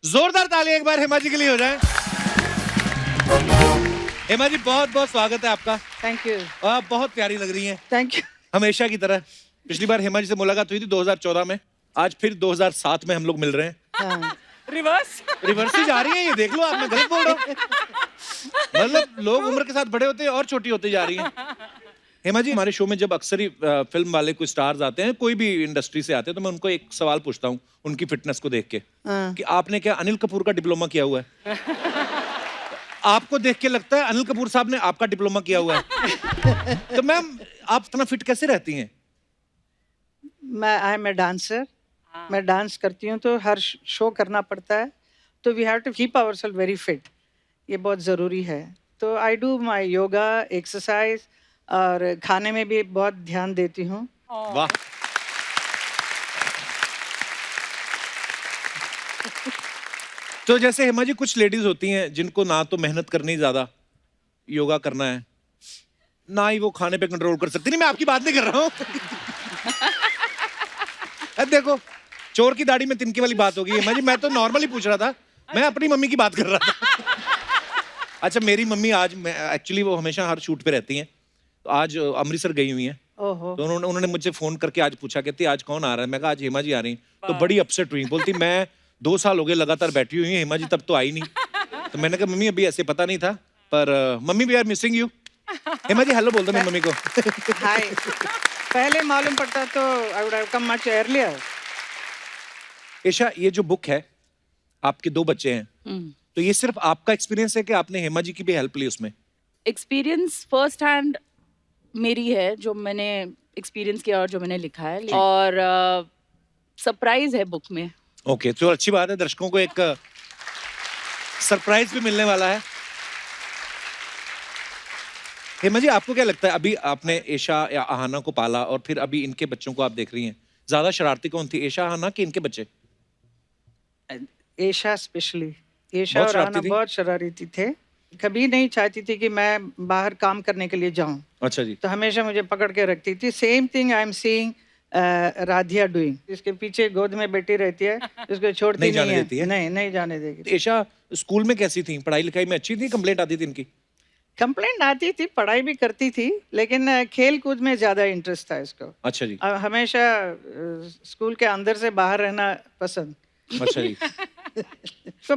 जोरदार ताली एक बार हेमा जी के लिए हो जाए। हेमा जी बहुत बहुत स्वागत है आपका। Thank you. आप बहुत प्यारी लग रही हैं, थैंक यू। हमेशा की तरह। पिछली बार हेमा जी से मुलाकात हुई थी 2014 में, आज फिर 2007 में हम लोग मिल रहे हैं। हाँ। रिवर्स। रिवर्स ही जा रही है ये, देख लो आप, मैं गलत बोल रहा हूँ? मतलब लोग उम्र के साथ बड़े होते हैं और छोटी होती जा रही हैं। हेमा जी, हमारे शो में जब अक्सर ही फिल्म वाले कोई स्टार्स आते हैं, कोई भी इंडस्ट्री से आते हैं, तो मैं उनको एक सवाल पूछता हूँ उनकी फिटनेस को देख के हाँ। कि आपने क्या अनिल कपूर का डिप्लोमा किया हुआ है? आपको देख के लगता है अनिल कपूर साहब ने आपका डिप्लोमा किया हुआ है। तो मैम, आप इतना फिट कैसे रहती हैं? I am a dancer. मैं डांस करती हूँ तो हर शो करना पड़ता है, तो we have to keep ourself very fit. ये बहुत ज़रूरी है। तो I do my yoga, exercise और खाने में भी बहुत ध्यान देती हूँ। वाह। तो जैसे हेमा जी, कुछ लेडीज होती हैं जिनको ना तो मेहनत करनी ज्यादा, योगा करना है, ना ही वो खाने पे कंट्रोल कर सकती। नहीं, मैं आपकी बात नहीं कर रहा हूँ। देखो, चोर की दाढ़ी में तिनके वाली बात होगी हेमा जी। मैं तो नॉर्मली पूछ रहा था, मैं अपनी मम्मी की बात कर रहा था। अच्छा, मेरी मम्मी आज, एक्चुअली वो हमेशा हर शूट पे रहती हैं, तो आज अमृतसर गई हुई हैं। ओहो। तो उन्होंने मुझसे फोन करके आज पूछा, कहती आज कौन आ रहा है? मैं कहा आज हेमा जी आ रही हैं। तो बड़ी अपसेट हुई, बोलती मैं 2 साल हो गए लगातार बैठी हुई हूँ, हेमा जी तब तो आई नहीं। तो मैंने कहा मम्मी अभी ऐसे पता नहीं था, पर mummy we are missing you. Hema ji hello बोल दो मेरी मम्मी को। हाय। पहले मालूम पड़ता तो I would have come much earlier. Esha, ये जो बुक है, आपके 2 बच्चे हैं, तो ये सिर्फ आपका एक्सपीरियंस है कि आपने हेमा जी की भी हेल्प ली उसमें? एक्सपीरियंस फर्स्ट हैंड मेरी है, जो मैंने एक्सपीरियंस किया और जो मैंने लिखा है, और सरप्राइज है बुक में। ओके, तो अच्छी बात है, दर्शकों को एक सरप्राइज भी मिलने वाला है। हेमा जी, आपको क्या लगता है, अभी आपने एशा या आहाना को पाला और फिर अभी इनके बच्चों को आप देख रही हैं, ज्यादा शरारती कौन थी, एशा आहाना कि इनके बच्चे? एशा स्पेशली। एशा बहुत और शरारती आना थी? बहुत शरारती थे। कभी नहीं चाहती थी कि मैं बाहर काम करने के लिए जाऊं, अच्छा जी। तो हमेशा मुझे पकड़ के रखती थी। Same thing I am seeing Radhiya doing. इसके पीछे गोद में बैठी रहती है, इसको छोड़ती नहीं नहीं जाने है। देती है? नहीं जाने देगी। एशा स्कूल में कैसी थी, पढ़ाई लिखाई में अच्छी थी, कंप्लेंट आती थी इनकी? कंप्लेंट आती थी, पढ़ाई भी करती थी, लेकिन खेल कूद में ज्यादा इंटरेस्ट था इसको। अच्छा जी। हमेशा स्कूल के अंदर से बाहर रहना पसंद। अच्छा जी। तो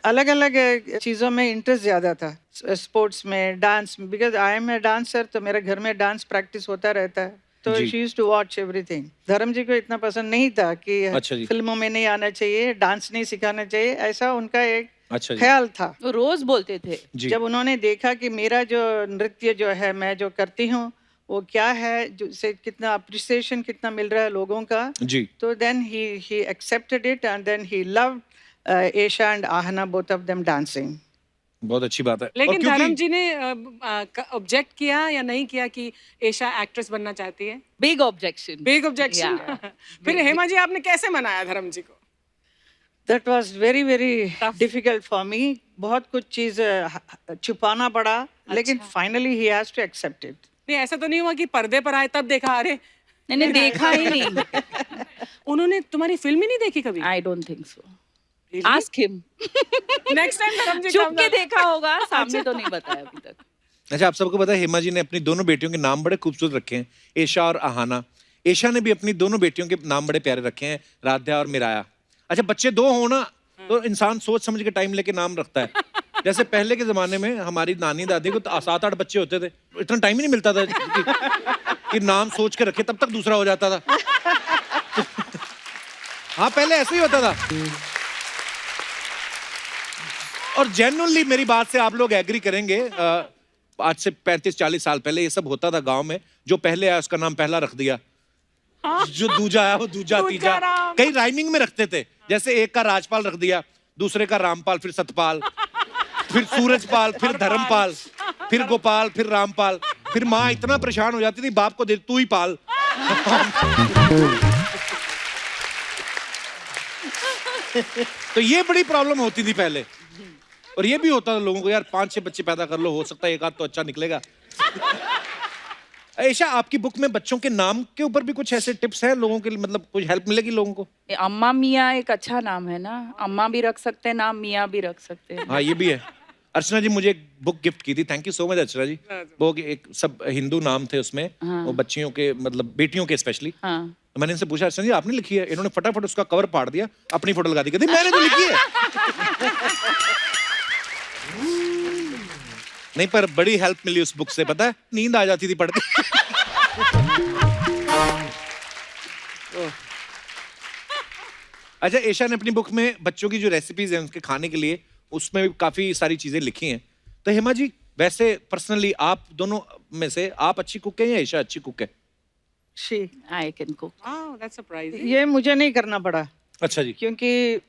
अलग अलग चीज़ों में इंटरेस्ट ज़्यादा था, स्पोर्ट्स में, डांस में। Because I am a dancer, तो मेरे घर में डांस प्रैक्टिस होता रहता है, तो जी। She used to watch everything. Dharam ji को इतना पसंद नहीं था कि अच्छा जी। फिल्मों में नहीं आना चाहिए, डांस नहीं सिखाना चाहिए, ऐसा उनका एक अच्छा जी। ख्याल था। वो रोज बोलते थे। जी। जब उन्होंने देखा कि मेरा जो नृत्य जो है, मैं जो करती हूँ, वो क्या है, जो से कितना अप्रिसिएशन कितना मिल रहा है लोगों का, जी। तो then he accepted it and then he loved Esha and Ahana, both of them dancing. बहुत अच्छी बात है। और लेकिन क्योंकि धर्म जी ने ऑब्जेक्ट किया या नहीं किया कि एशा एक्ट्रेस बनना चाहती है? Big objection. Big objection. फिर हेमा जी, आपने कैसे मनाया धर्म जी को? That was very very difficult for me. बहुत कुछ चीज छुपाना पड़ा, लेकिन finally he has to accept it. नहीं, ऐसा तो नहीं हुआ कि पर्दे पर आए तब देखा, अरे नहीं, देखा ही नहीं। उन्होंने तुम्हारी फिल्म ही नहीं देखी कभी? I don't think so. Ask him. Next time धर्म जी चुप के देखा होगा, सामने तो नहीं बताया अभी तक। अच्छा, आप सबको पता है हेमा जी ने अपनी दोनों बेटियों के नाम बड़े खूबसूरत रखे हैं, एशा और आहाना। एशा ने भी अपनी दोनों बेटियों के नाम बड़े प्यारे रखे हैं, राध्या और मिराया। अच्छा, बच्चे 2 हो ना, तो इंसान सोच समझ के टाइम लेके नाम रखता है। जैसे पहले के जमाने में हमारी नानी दादी को 7-8 बच्चे होते थे, इतना टाइम ही नहीं मिलता था कि नाम सोच के रखे, तब तक दूसरा हो जाता था। हाँ, पहले ऐसे ही होता था। और जेन्युइनली मेरी बात से आप लोग एग्री करेंगे, आज से 35-40 साल पहले ये सब होता था गांव में। जो पहले आया उसका नाम पहला रख दिया, जो दूजा आया वो दूजा तीजा। कई राइमिंग में रखते थे, जैसे एक का राजपाल रख दिया, दूसरे का रामपाल, फिर सतपाल, फिर सूरजपाल, फिर धर्मपाल, फिर गोपाल, फिर रामपाल। फिर माँ इतना परेशान हो जाती थी, बाप को दे तू ही पाल। तो ये बड़ी प्रॉब्लम होती थी पहले। और ये भी होता था लोगों को, यार 5-6 बच्चे पैदा कर लो, हो सकता है एक आध तो अच्छा निकलेगा। ऐशा, आपकी बुक में बच्चों के नाम के ऊपर भी कुछ ऐसे टिप्स हैं लोगों के लिए, मतलब कुछ हेल्प मिलेगी लोगों को? अम्मा मियाँ एक अच्छा नाम है ना, अम्मा भी रख सकते हैं नाम, मियाँ भी रख सकते हैं। हाँ, ये भी है। अर्चना जी मुझे एक बुक गिफ्ट की थी, थैंक यू सो मच अर्चना जी। वो एक सब हिंदू नाम थे उसमें, वो बच्चियों के मतलब बेटियों के स्पेशली। हाँ। तो मैंने इनसे पूछा, अर्चना जी आपने लिखी है? इन्होंने फटाफट उसका कवर फाड़ दिया, अपनी फोटो लगा दी, कहती मैंने तो लिखी है। नहीं, पर बड़ी हेल्प मिली उस बुक से, पता है, नींद आ जाती थी पढ़ के। अच्छा, एशा ने अपनी बुक में बच्चों की जो रेसिपीज हैं उनके खाने के लिए, उसमें भी काफी सारी चीजें लिखी हैं। तो हेमा जी, वैसे पर्सनली आप दोनों में से आप अच्छी कुक है या एशा अच्छी कुक है? She, I can cook. Wow, that's surprising. ये मुझे नहीं करना पड़ा, अच्छा जी। क्योंकि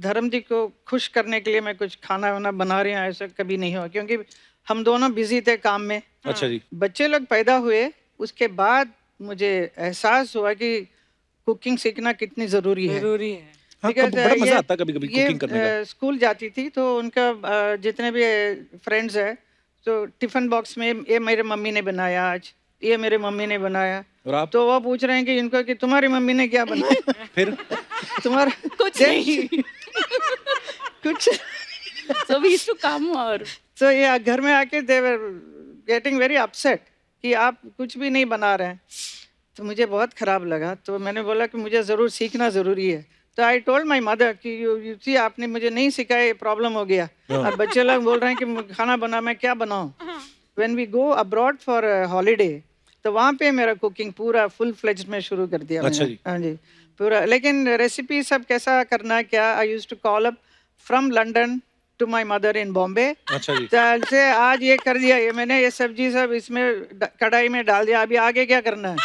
धर्म जी को खुश करने के लिए मैं कुछ खाना वाना बना रही हूँ, ऐसा कभी नहीं हुआ, क्योंकि हम दोनों बिजी थे काम में। अच्छा जी। बच्चे लोग पैदा हुए उसके बाद मुझे एहसास हुआ कि कुकिंग सीखना कितनी जरूरी है। जरूरी है। हाँ, Because, बड़ा मजा ये- आता है कभी-कभी ये, कुकिंग करने का। स्कूल जाती थी तो उनका जितने भी फ्रेंड्स है तो टिफिन बॉक्स में ये मेरे मम्मी ने बनाया आज, ये मेरे मम्मी ने बनाया, और आप? तो वो पूछ रहे हैं कि इनको कि तुम्हारी मम्मी ने क्या बनाया? फिर तुम्हारा कुछ नहीं। कुछ So we used to come और तो ये घर में आके दे वर गेटिंग वेरी अपसेट कि आप कुछ भी नहीं बना रहे हैं। तो मुझे बहुत खराब लगा, तो मैंने बोला कि मुझे ज़रूर सीखना ज़रूरी है। तो आई टोल्ड माई मदर कि यू सी आपने मुझे नहीं सिखाया, ये प्रॉब्लम हो गया। और बच्चे लोग बोल रहे हैं कि खाना बना, मैं क्या बनाऊं? When we go abroad for holiday तो वहाँ पे मेरा कुकिंग पूरा फुल फ्लेज्ड में शुरू कर दिया अच्छा मैंने। जी। हाँ जी, पूरा। लेकिन रेसिपी सब कैसा करना है क्या, I used to call up from London to my mother in Bombay. अच्छा जी। से आज ये कर दिया, ये मैंने ये सब्जी सब इसमें कढ़ाई में डाल दिया, अभी आगे क्या करना है?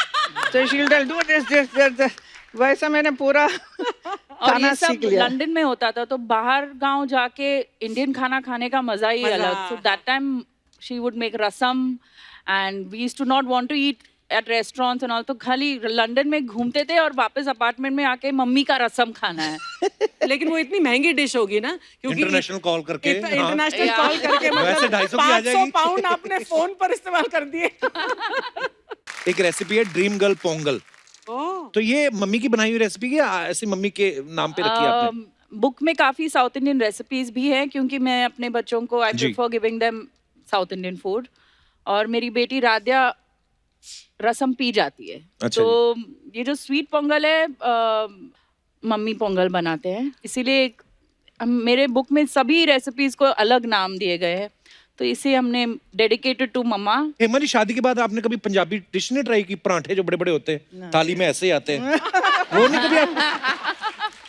तो she will tell do this. वैसा मैंने पूरा और खाना ये सब सीख लिया। लंदन में होता था, तो बाहर गांव जाके इंडियन खाना खाने का मजा ही अलग। So that time she would make rasam and we used to not want to eat at restaurants and all, तो खाली लंदन में घूमते थे और वापस अपार्टमेंट में आके मम्मी का रसम खाना है। लेकिन वो इतनी महंगी डिश होगी ना, क्योंकि इंटरनेशनल कॉल करके। हाँ। इंटरनेशनल कॉल करके वैसे मतलब 250 की आ 500 जाएगी। पाउंड आपने फोन पर इस्तेमाल कर दिए। एक रेसिपी है ड्रीम गर्ल पोंगल, ओह, तो ये मम्मी की बनाई हुई रेसिपी है या ऐसी मम्मी के नाम पे रखी है आपने? बुक में काफी साउथ इंडियन रेसिपीज भी हैं, क्योंकि मैं अपने बच्चों को आई जी। Prefer giving them south Indian food. और मेरी बेटी राध्या रसम पी जाती है। अच्छा तो ये जो स्वीट पोंगल है मम्मी पोंगल बनाते हैं, इसीलिए मेरे बुक में सभी रेसिपीज को अलग नाम दिए गए हैं, तो इसे हमने डेडिकेटेड टू मम्मा। हेमा जी, शादी के बाद आपने कभी पंजाबी डिश नहीं ट्राई की? परांठे जो बड़े बड़े होते हैं, थाली में ऐसे ही आते हैं, वो नहीं कभी आप?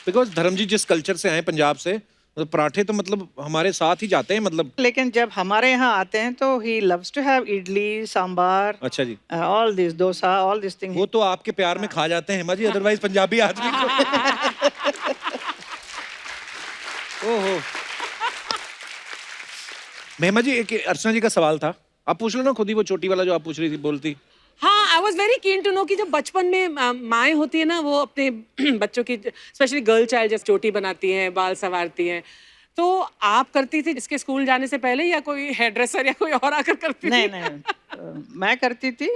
बिकॉज धर्म जी जिस कल्चर से आए पंजाब से, तो पराठे तो मतलब हमारे साथ ही जाते हैं, मतलब। लेकिन जब हमारे यहाँ आते हैं तो he loves to have idli, sambar, अच्छा जी। All this, dosa, all this thing. वो तो आपके प्यार में खा जाते हैं हेमा जी, अदरवाइज पंजाबी आदमी को। ओहो। हेमा जी, एक अर्चना जी का सवाल था, आप पूछ लो ना खुद ही, वो छोटी वाला जो आप पूछ रही थी, बोलती। हाँ, I was very keen to know कि जब बचपन में माएँ होती है ना, वो अपने बच्चों की, स्पेशली गर्ल चाइल्ड, जब चोटी बनाती हैं, बाल संवारती हैं, तो आप करती थी इसके स्कूल जाने से पहले, या कोई हेयर ड्रेसर या कोई और आकर करती नहीं थी? नहीं, मैं करती थी।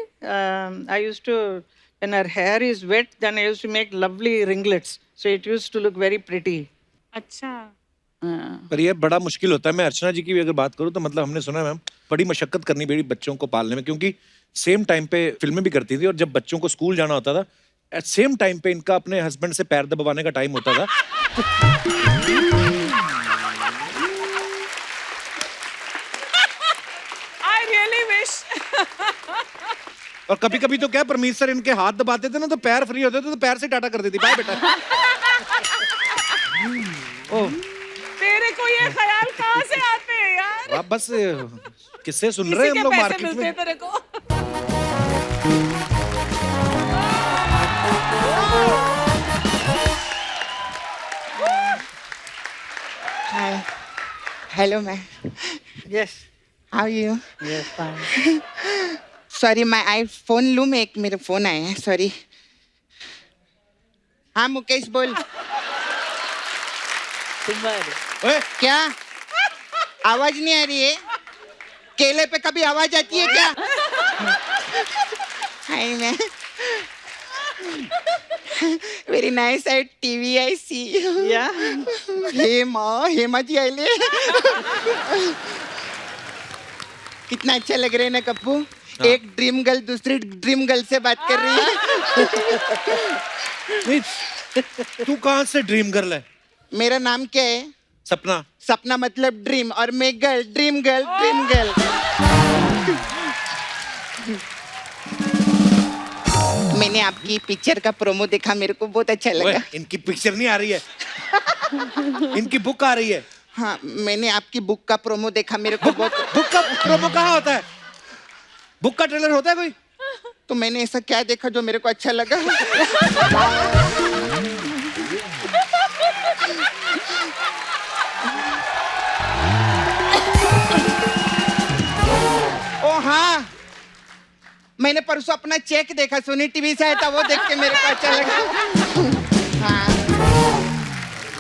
I used to, when her hair is wet, then I used to make lovely ringlets, so it used to look very pretty. अच्छा। पर ये बड़ा मुश्किल होता है। मैं अर्चना जी की भी अगर बात करूं तो मतलब हमने सुना है मैम, बड़ी मशक्कत करनी पड़ी बच्चों को पालने में, क्योंकि सेम टाइम पे फिल्में भी करती थी, और जब बच्चों को स्कूल जाना होता था, एट सेम टाइम पे इनका अपने हस्बैंड से पैर दबाने का टाइम होता था। I really wish. और कभी कभी तो क्या, परमीत सर इनके हाथ दबाते थे ना, तो पैर फ्री होते थे, तो पैर से टाटा कर देती, बाय बेटा। ओह, तेरे को ये ख्याल कहाँ से आते हैं यार? आप बस किससे सुन किसी रहे हैं के हम लोग पैसे मार्केट मिलते में? हैं तेरे को? Hi. Hello, ma'am. Yes, How are you? yes, fine. Sorry, मैं आईफोन लूँ, मैं एक मेरा फोन आया है, सॉरी। हाँ मुकेश बोल। ओए, क्या आवाज नहीं आ रही है? केले पे कभी आवाज आती है क्या? Hi, ma'am. Very nice at TV I see. Yeah. Hema ji आइले. कितना अच्छा लग रहा है ना कप्पू. एक ड्रीम गर्ल दूसरी ड्रीम गर्ल से बात कर रही है. नहीं, तू कहाँ से ड्रीम गर्ल है? मेरा नाम क्या है? सपना. सपना मतलब ड्रीम और मैं girl, dream girl, dream girl. मैंने आपकी पिक्चर का प्रोमो देखा, मेरे को बहुत अच्छा ओए, लगा. इनकी पिक्चर नहीं आ रही है. इनकी बुक आ रही है. हाँ, मैंने आपकी बुक का प्रोमो देखा, मेरे को बहुत. बुक का प्रोमो कहाँ होता है? बुक का ट्रेलर होता है कोई? तो मैंने ऐसा क्या देखा जो मेरे को अच्छा लगा? ओ हाँ, मैंने परसों अपना चेक देखा, सोनी टीवी से आया था, वो देख के मेरे को अच्छा लगा. हाँ,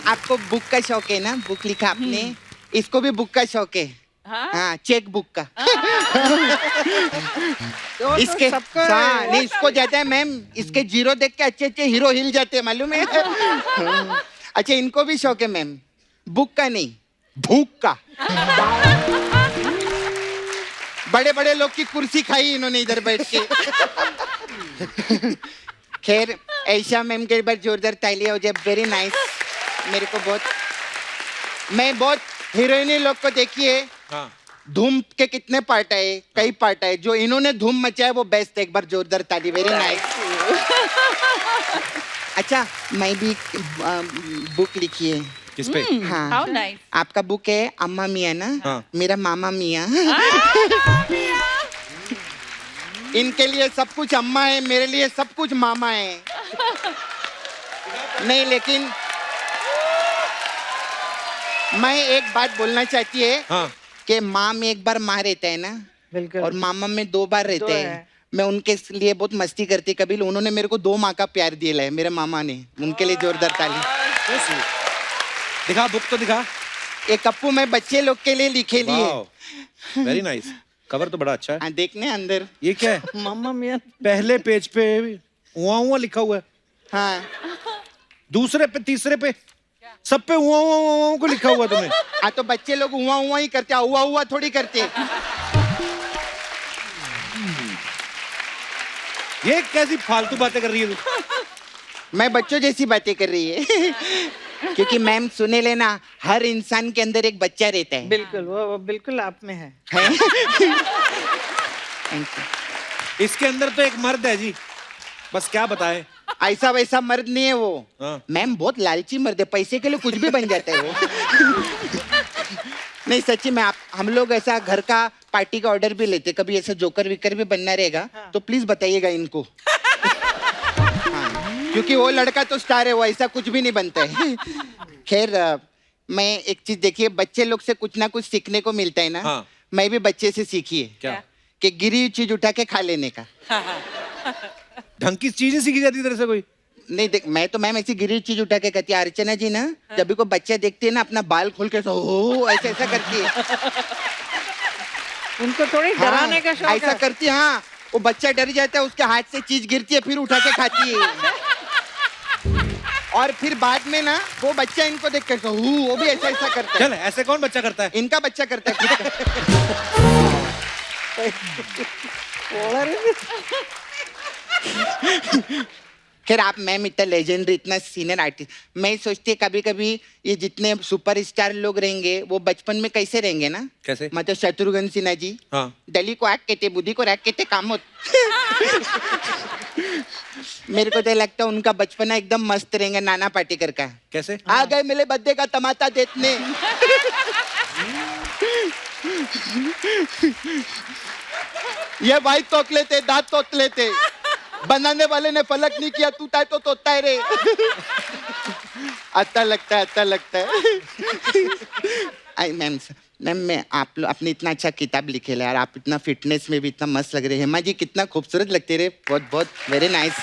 आपको बुक का शौक है ना? बुक लिखा आपने, इसको भी बुक का शौक है. हाँ? हाँ, चेक बुक का. तो इसके सबको हाँ, नहीं इसको जाता है मैम, इसके जीरो देख के अच्छे अच्छे हीरो हिल जाते हैं, मालूम है? अच्छा, इनको भी शौक है मैम, बुक का नहीं, भूख का. बड़े बड़े लोग की कुर्सी खाई इन्होंने इधर बैठ के. खैर, ऐशा मैम के बार जोरदार तालियां हो जाए. Very nice. मेरे को बहुत, मैं बहुत हीरोइनी लोग को देखी है. हाँ. धूम के कितने पार्ट आए, कई पार्ट आए, जो इन्होंने धूम मचाया वो बेस्ट. एक बार जोरदार ताली. Very nice. अच्छा, मैं भी बुक लिखी है. किस पे? हाँ, How nice. आपका बुक है अम्मा मियाँ ना? हाँ. मेरा मामा मियाँ. इनके लिए सब कुछ अम्मा है, मेरे लिए सब कुछ मामा है. नहीं, लेकिन मैं एक बात बोलना चाहती है हाँ. कि माँ में एक बार माँ रहता है ना, बिल्कुल. और मामा में 2 बार रहते दो हैं. है. मैं उनके लिए बहुत मस्ती करती. कभी उन्होंने मेरे को 2 माँ का प्यार दिया है, मेरे मामा ने. उनके लिए जोरदार ताली. दिखा बुक तो दिखा. ये कप्पू मैं बच्चे लोग के लिए लिखे लिए. Very nice. कवर तो बड़ा अच्छा है. हाँ, देखने अंदर. ये क्या है? मम्मा मियाँ. पहले पेज पे उआ उआ लिखा हुआ है. हाँ, दूसरे पे, तीसरे पे, सब पे उआ उआ उआ उआ को लिखा हुआ है तुमने. हाँ, तो बच्चे लोग हुआ हुआ ही करते, हुआ हुआ थोड़ी करते. ये कैसी फालतू बातें कर रही है तू? मैं बच्चों जैसी बातें कर रही है. क्योंकि मैम सुने लेना, हर इंसान के अंदर एक बच्चा रहता है. बिल्कुल, वो बिल्कुल आप में है. है? Thank you. इसके अंदर तो एक मर्द है जी. बस क्या बताएं. ऐसा वैसा मर्द नहीं है वो. हाँ. मैम बहुत लालची मर्द है, पैसे के लिए कुछ भी बन जाता है वो. नहीं सच्ची में, आप हम लोग ऐसा घर का पार्टी का ऑर्डर भी लेते. कभी ऐसा जोकर विकर भी बनना रहेगा तो प्लीज बताइएगा इनको. हाँ, क्योंकि वो लड़का तो स्टार है, वो ऐसा कुछ भी नहीं बनता है. खैर, मैं एक चीज देखिए, बच्चे लोग से कुछ ना कुछ सीखने को मिलता है ना. हाँ. मैं भी बच्चे से सीखी है क्या? कि गिरी हुई चीज उठा के खा लेने का. ढंग की चीजें सीखी जाती तरह से कोई. नहीं देख, मैं तो मैम ऐसी गिरी हुई चीज उठा के कहती है. अर्चना जी ना, जब भी कोई बच्चा देखती है ना, अपना बाल खोल के हो ऐसा ऐसा करती है. उनको थोड़ी डराने का शौक ऐसा है. करती है. हाँ, वो बच्चा डर जाता है, उसके हाथ से चीज गिरती है, फिर उठा के खाती है. और फिर बाद में ना वो बच्चा इनको देख कर वो भी ऐसा ऐसा करता है. चल, ऐसे कौन बच्चा करता है? इनका बच्चा करता है खुद का. खैर, आप मैम इतना लेजेंडरी, इतना सीनियर आर्टिस्ट, मैं सोचती है कभी कभी ये जितने सुपरस्टार लोग रहेंगे वो बचपन में कैसे रहेंगे ना. कैसे? मतलब शत्रुघ्न सिन्हा जी. हाँ. डली को आग कहते, बुद्धि को रैक कहते, काम होत. मेरे को तो लगता है उनका बचपना एकदम मस्त रहेंगे. नाना पाटेकर का कैसे? आ गए मेरे बद्दे का टमाटा देखने. ये भाई तोक लेते, दांत तोत लेते. बनाने वाले ने फलक नहीं किया, टूटा है तो तोता है रे. अच्छा लगता है, अच्छा लगता है. आई मैम, मैम मैं आप लोग आपने इतना अच्छा किताब लिखे है यार. आप इतना फिटनेस में भी इतना मस्त लग रहे हैं. हेमा जी कितना खूबसूरत लगते रहे. बहुत बहुत वेरी नाइस.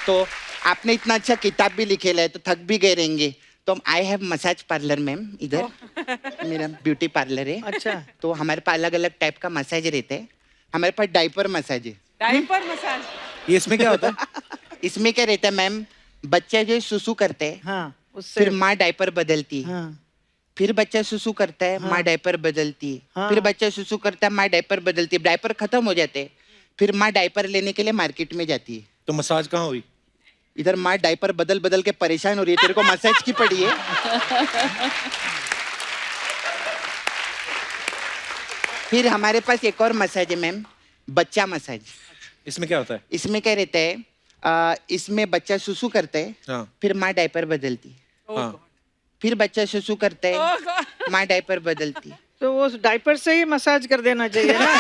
तो आपने इतना अच्छा किताब भी लिखे है तो थक भी गए रहेंगे. तो I have massage parlour ma'am इधर. मेरा ब्यूटी पार्लर है. अच्छा. तो हमारे पास अलग अलग टाइप का मसाज रहता है. हमारे पास डायपर मसाज है। Diaper massage. ये इसमें क्या होता है? इसमें क्या रहता है मैम, बच्चा जो सुसु करते हैं, हाँ उससे फिर माँ डायपर बदलती है, हाँ फिर बच्चा सुसु करता है, माँ डायपर बदलती है, हाँ। फिर बच्चा सुसु करता है, माँ डायपर बदलती है, डायपर खत्म हो जाते हैं, फिर माँ डायपर लेने के लिए मार्केट में जाती है। तो मसाज कहाँ हुई? इधर माँ डायपर बदल बदल के परेशान हो रही है, तेरे को मसाज की पड़ी है। फिर हमारे पास एक और मसाज है मैम, बच्चा मसाज। इसमें क्या होता है? इसमें क्या रहता है, इसमें बच्चा सुसु करता है, हाँ फिर माँ डायपर बदलती है, हाँ। फिर बच्चा सुसु करता है, माँ डायपर बदलती है। तो वो डायपर से ही मसाज कर देना चाहिए ना।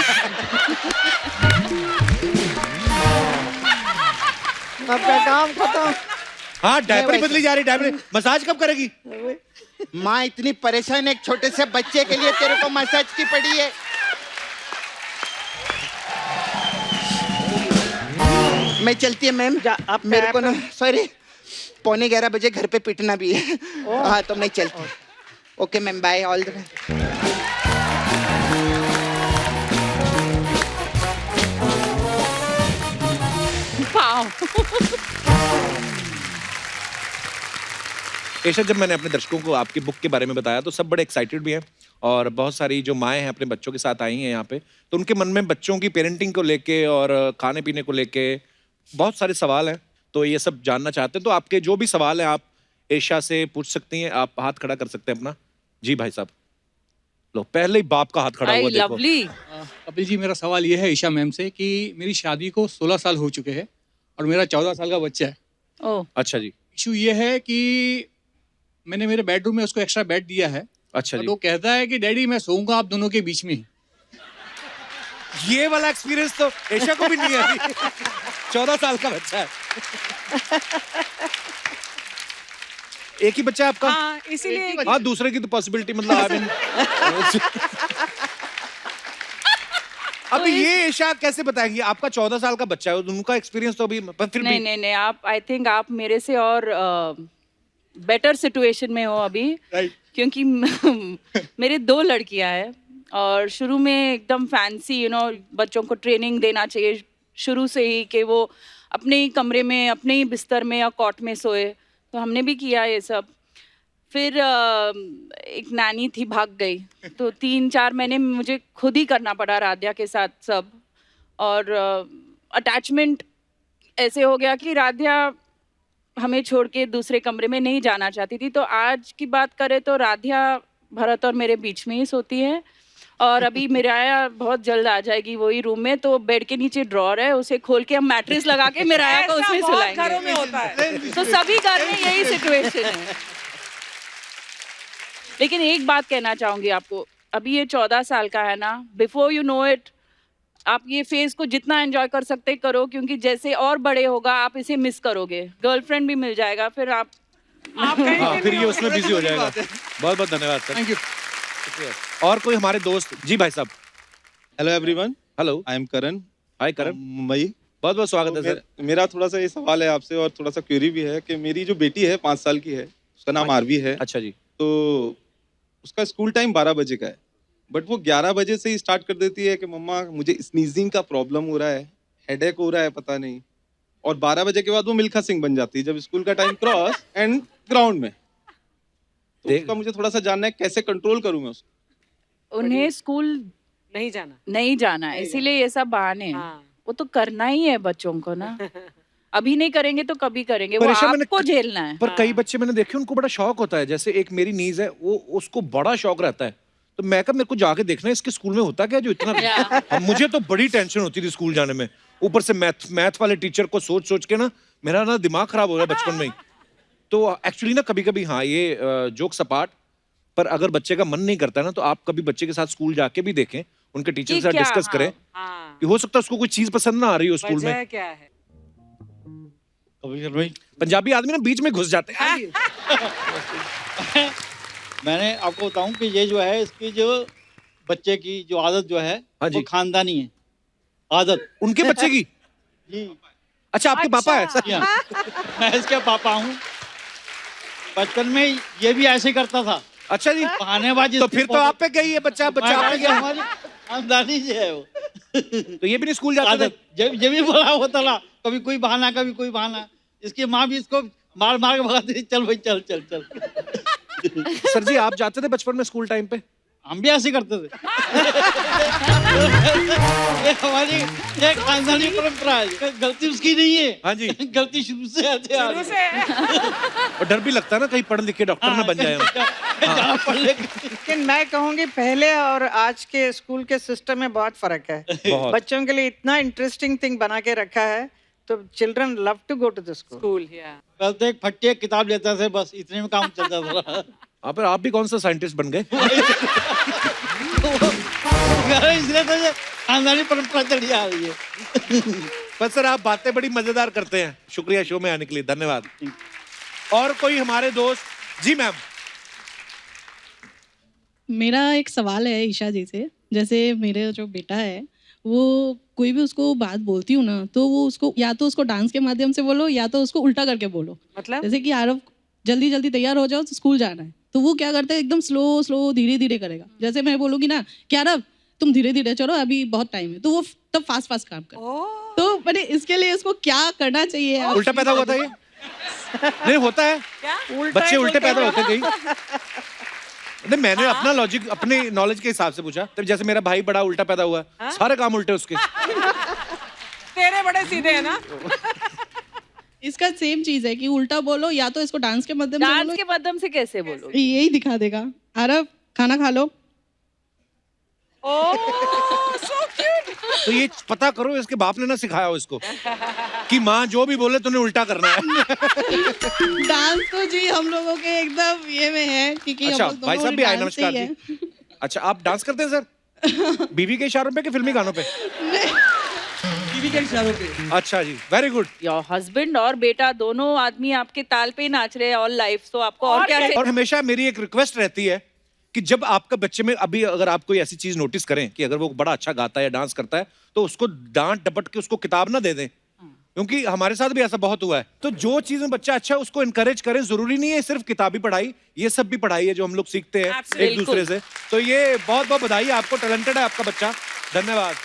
आपका काम खत्म। हाँ डायपर वैसे- बदली जा रही, डायपर मसाज कब करेगी? माँ इतनी परेशान है, एक छोटे से बच्चे के लिए तेरे को मसाज की पड़ी है। मैं चलती है मैम, आप मेरे को ना सॉरी 11:15 बजे घर पे पिटना भी है। हाँ तो मैं चलती हूँ। Okay ma'am, bye, all the Wow. Aisha, जब मैंने अपने दर्शकों को आपकी बुक के बारे में बताया तो सब बड़े एक्साइटेड भी हैं और बहुत सारी जो माएँ हैं अपने बच्चों के साथ आई हैं यहाँ पे, तो उनके मन में बच्चों की पेरेंटिंग को लेके और खाने पीने को लेके बहुत सारे सवाल हैं, तो ये सब जानना चाहते हैं। तो आपके जो भी सवाल हैं आप ऐशा से पूछ सकती हैं। आप हाथ खड़ा कर सकते हैं अपना। जी भाई साहब, लो पहले ही बाप का हाथ खड़ा Hi, हुआ देखो। lovely. कपिल जी, मेरा सवाल ये है ईशा मैम से कि मेरी शादी को 16 साल हो चुके हैं और मेरा 14 साल का बच्चा है। Oh. अच्छा जी, इशू ये है कि मैंने मेरे बेडरूम में उसको एक्स्ट्रा बेड दिया है अच्छा और जी। वो कहता है कि डैडी मैं सोऊंगा आप दोनों के बीच में ही। ये वाला एक्सपीरियंस तो ऐशा को भी नहीं है अभी। 14 साल का बच्चा है। एक ही बच्चा है आपका? हाँ, इसीलिए हाँ, दूसरे की तो पॉसिबिलिटी मतलब आई मीन। अभी ये ऐशा कैसे बताएंगी? आपका 14 साल का बच्चा है, उनका एक्सपीरियंस तो अभी पर फिर नहीं भी नहीं नहीं, आप आई थिंक आप मेरे से और बेटर सिचुएशन में हो अभी, क्योंकि मेरे 2 लड़कियां हैं और शुरू में एकदम फैंसी बच्चों को ट्रेनिंग देना चाहिए शुरू से ही कि वो अपने ही कमरे में अपने ही बिस्तर में या कॉट में सोए, तो हमने भी किया ये सब। फिर एक नानी थी, भाग गई, तो 3-4 महीने मुझे खुद ही करना पड़ा राध्या के साथ सब। और अटैचमेंट ऐसे हो गया कि राध्या हमें छोड़ के दूसरे कमरे में नहीं जाना चाहती थी। तो आज की बात करें तो राध्या भरत और मेरे बीच में ही सोती है और अभी मिराया बहुत जल्द आ जाएगी वही रूम में, तो बेड के नीचे ड्रॉर है, उसे खोल के हम मैट्रेस लगा के मिराया को ऐसा उसमें बहुत सुलाएंगे। घरों में होता है। तो सभी घर में यही सिचुएशन है। लेकिन एक बात कहना चाहूंगी आपको, अभी ये 14 साल का है ना, बिफोर यू नो इट आप ये फेज को जितना एंजॉय कर सकते करो, क्योंकि जैसे और बड़े होगा आप इसे मिस करोगे। गर्लफ्रेंड भी मिल जाएगा, फिर आप कहीं हाँ, पे फिर भी ये उसमें बिजी हो जाएगा। बहुत बहुत धन्यवाद सर। Thank you. और कोई हमारे दोस्त? जी भाई साहब। Hello everyone, hello, I am Karan, hi Karan, Mumbai. बहुत बहुत स्वागत है सर। मेरा थोड़ा सा ये सवाल है आपसे और थोड़ा सा क्वेरी भी है कि मेरी जो बेटी है 5 साल की है, उसका नाम आरवी है। अच्छा जी। तो उसका स्कूल टाइम 12 बजे का है, बट वो 11 बजे से ही स्टार्ट कर देती है कि मम्मा मुझे स्नीजिंग का प्रॉब्लम हो रहा है, हेडेक हो रहा है, पता नहीं। और 12 बजे के बाद वो मिल्खा सिंह बन जाती है जब स्कूल का टाइम क्रॉस एंड ग्राउंड में। तो देख- उसका मुझे थोड़ा सा जानना है कैसे कंट्रोल करूँ मैं उसको। उन्हें स्कूल नहीं जाना। नहीं जाना है, इसीलिए ये सब बहाने हैं। हाँ। वो तो करना ही है बच्चों को ना, अभी नहीं करेंगे तो कभी करेंगे, वो परेशान मैंने- आपको झेलना है। पर कई बच्चे मैंने देखे उनको बड़ा शौक होता है, जैसे एक मेरी नीज है, वो उसको बड़ा शौक रहता है, तो मैं कहा मेरे को जाके देखना है इसके स्कूल में होता क्या जो इतना। अब मुझे तो बड़ी टेंशन होती थी स्कूल जाने में, ऊपर से मैथ वाले टीचर को सोच सोच के ना मेरा ना दिमाग खराब हो रहा है बचपन में ही। तो एक्चुअली ना कभी कभी हाँ ये जोक सपाट, पर अगर बच्चे का मन नहीं करता ना तो आप कभी बच्चे के साथ स्कूल जाके भी देखें, उनके टीचर के कि साथ क्या, डिस्कस करें हाँ, कि हो सकता है उसको कोई चीज पसंद ना आ रही हो स्कूल में। वजह क्या है? कपिल भाई, पंजाबी आदमी ना बीच में घुस जाते हैं। मैंने आपको बताऊं कि ये जो है इसकी जो बच्चे की जो आदत जो है हाँ जी। वो खानदानी है आदत उनके बच्चे की? जी। अच्छा आपके पापा है सर? जी हाँ। मैं इसके पापा हूँ। बचपन में ये भी ऐसे करता था, अच्छा जी, बहानेबाजी। तो फिर तो आप पे गई है बच्चा, बच्चा आप पे गया। हमारी खानदानी जो है वो तो ये भी नहीं स्कूल जाते थे? आदत जब भी बोला होता था, कभी कोई बहाना कभी कोई बहाना। इसकी माँ भी इसको मार मार के भगाती थी, चल भाई चल चल चल। सर जी आप जाते थे बचपन में स्कूल टाइम पे? हम भी ऐसे करते थे। ये हमारी एक खानदानी परंपरा है, गलती उसकी नहीं है। हाँ जी। गलती शुरू से ऐसे आ रही है। और डर भी लगता है ना कहीं पढ़ लिख के डॉक्टर ना बन जाए हम। जहाँ पढ़ ले लेकिन मैं कहूंगी पहले और आज के स्कूल के सिस्टम में बहुत फर्क है। बहुत। बच्चों के लिए इतना इंटरेस्टिंग थिंग बना के रखा है, तो children love to go to the school. School या कल तो एक फट्टी एक किताब लेता था, बस इतने में काम चलता था। हाँ पर आप भी कौन सा साइंटिस्ट बन गए? इसलिए तो ये खानदानी परंपरा चली आ रही है। पर सर आप बातें बड़ी मजेदार करते हैं, शुक्रिया शो में आने के लिए, धन्यवाद। और कोई हमारे दोस्त? जी मैम। मेरा एक सवाल है ईशा जी से। जैसे मेरे जो बेटा है वो कोई भी उसको बात बोलती हूँ ना, तो वो उसको या तो उसको डांस के माध्यम से बोलो या तो उसको उल्टा करके बोलो। मतलब जैसे कि आरव जल्दी जल्दी तैयार हो जाओ तो स्कूल जाना है, तो वो क्या करता है एकदम स्लो स्लो धीरे धीरे करेगा। जैसे मैं बोलूँगी ना कि आरव तुम धीरे धीरे चलो अभी बहुत टाइम है, तो वो तब फास्ट फास्ट काम कर। तो मैंने इसके लिए उसको क्या करना चाहिए? आप उल्टा पैदा हुआ था ये? नहीं होता है, बच्चे उल्टे पैदा होते कहीं। नहीं मैंने अपना लॉजिक अपने नॉलेज के हिसाब से पूछा। तो जैसे मेरा भाई बड़ा उल्टा पैदा हुआ, सारे काम उल्टे उसके। तेरे बड़े सीधे है ना। इसका सेम चीज है कि उल्टा बोलो या तो इसको डांस के माध्यम से डांस बोलो, के माध्यम से कैसे बोलो? यही दिखा देगा। आरव खाना खा लो। तो ये पता करो इसके बाप ने ना सिखाया हो इसको कि माँ जो भी बोले तूने उल्टा करना है। डांस तो जी हम लोगों के एकदम ये में है क्योंकि अच्छा हम लोग भाई साहब भी आए, डांस से ही नमस्कार हैं। जी। अच्छा आप डांस करते हैं सर? बीवी के इशारों पे कि फिल्मी गानों पे? टीवी के इशारों पे। अच्छा जी, वेरी गुड। योर हस्बैंड और बेटा दोनों आदमी आपके ताल पे ही नाच रहे हैं ऑल लाइफ, तो आपको और क्या और हमेशा मेरी एक रिक्वेस्ट रहती है कि जब आपका बच्चे में अभी अगर आप कोई ऐसी चीज नोटिस करें कि अगर वो बड़ा अच्छा गाता है या डांस करता है, तो उसको डांट डपट के उसको किताब ना दे दें, क्योंकि हमारे साथ भी ऐसा बहुत हुआ है। तो जो चीज में बच्चा अच्छा है उसको इनकरेज करें, जरूरी नहीं है सिर्फ किताबी पढ़ाई, ये सब भी पढ़ाई है जो हम लोग सीखते हैं एक दूसरे से। तो ये बहुत बहुत बधाई, आपको टैलेंटेड है आपका बच्चा, धन्यवाद।